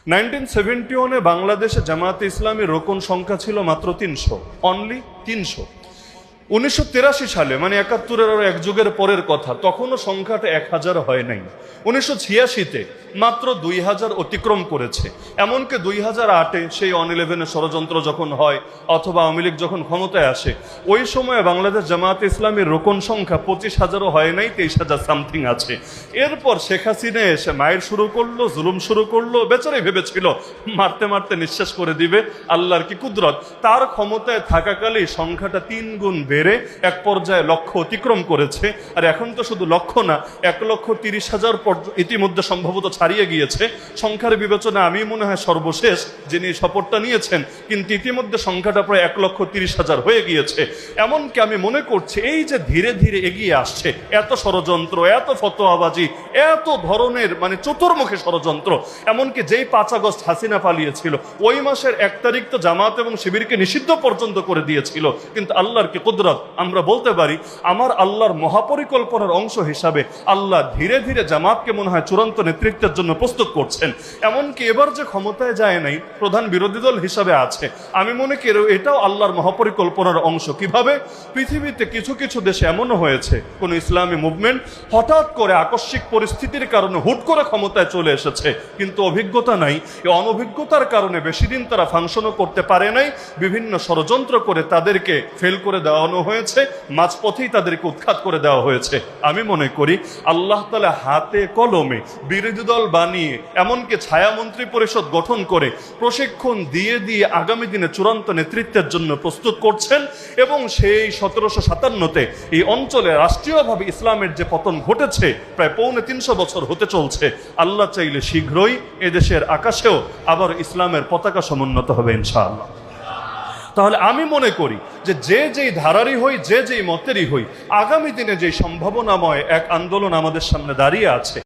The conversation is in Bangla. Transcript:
1971-এ বাংলাদেশে জামায়াতে ইসলামী রোকন সংখ্যা ছিল মাত্র 300, অনলি 300। 1983 সালে মানে 71-এর আরো এক যুগের পরের কথা, তখনও সংখ্যাটা 1000 হয় নাই। 1986-তে মাত্র 2000 অতিক্রম করেছে। এমনকি 2008-এ সেই অন-11-এর ষড়যন্ত্র যখন হয় অথবা আওয়ামী লীগ যখন ক্ষমতায় আসে, ওই সময়ে বাংলাদেশ জামায়াতে ইসলামীর রোকন সংখ্যা 25,000-ও হয় নাই, 23,000 সামথিং আছে। এরপর শেখ হাসিনা এসে মায়ের শুরু করলো, জুলুম শুরু করলো। বেচারে ভেবেছিল মারতে মারতে নিঃশেষ করে দিবে, আল্লাহর কি কুদরত। তার ক্ষমতায় থাকাকালেই সংখ্যাটা 3 গুণ বেড়ে এক পর্যায়ে লক্ষ্য অতিক্রম করেছে। আর এখন তো শুধু লক্ষ্য না, 1,30,000 ইতিমধ্যে সম্ভবত ছাড়িয়ে গিয়েছে। সংখ্যার বিবেচনা আমি মনে হয় সর্বশেষ যিনি শপথটা নিয়েছেন, কিন্তু ইতিমধ্যে সংখ্যাটা প্রায় 1,30,000 হয়ে গিয়েছে। এমনকি আমি মনে করছি এই যে ধীরে ধীরে এগিয়ে আসছে, এত ষড়যন্ত্র, এত ফতোয়াবাজি, এত ধরনের মানে চতুর্মুখী ষড়যন্ত্র, এমনকি যেই 5 আগস্ট হাসিনা পালিয়েছিল ওই মাসের 1 তারিখ তো জামাত এবং শিবিরকে নিষিদ্ধ পর্যন্ত করে দিয়েছিল। কিন্তু আল্লাহর কি কুদরত, আমরা বলতে পারি আমার আল্লাহর মহাপরিকল্পনার অংশ হিসাবে আল্লাহ ধীরে ধীরে জামাতকে মনে হয় চূড়ান্ত নেতৃত্বের জন্য প্রস্তুত করছেন। এমনকি এবার যে ক্ষমতায় যায় নাই, প্রধান বিরোধী দল হিসাবে আছে, আমি মনে করি এটাও আল্লাহর মহাপরিকল্পনার অংশ। কিভাবে? পৃথিবীতে কিছু কিছু দেশে এমনও হয়েছে কোন ইসলামী মুভমেন্ট হঠাৎ করে আকস্মিক পরিস্থিতির কারণে হুট করে ক্ষমতায় চলে এসেছে, কিন্তু অভিজ্ঞতা নাই। এই অনভিজ্ঞতার কারণে বেশি দিন তারা ফাংশনও করতে পারে নাই। বিভিন্ন ষড়যন্ত্র করে তাদেরকে ফেল করে দেওয়ানো হয়েছে, মাঝপথেই তাদেরকে উৎখাত করে দেওয়া হয়েছে। আমি মনে করি আল্লাহ তাআলা হাতে কলমে বিরোধী দল বানিয়ে, এমনকি ছায়ামন্ত্রী পরিষদ গঠন করে প্রশিক্ষণ দিয়ে দিয়ে আগামী দিনে চূড়ান্ত নেতৃত্বের জন্য প্রস্তুত করছেন। এবং সেই 1757-তে এই অঞ্চলে রাষ্ট্রীয়ভাবে ইসলামের যে পতন ঘটেছে, প্রায় 350 বছর হতে চলছে, আল্লাহ চাইলে শীঘ্রই এদেশের আকাশেও আবার ইসলামের পতাকা সমুন্নত হবে ইনশাআল্লাহ। তাহলে আমি মনে করি যে যেই ধারারই হই, যেই মতেরই হই, আগামী দিনে যে সম্ভাবনাময় এক আন্দোলন আমাদের সামনে দাঁড়িয়ে আছে,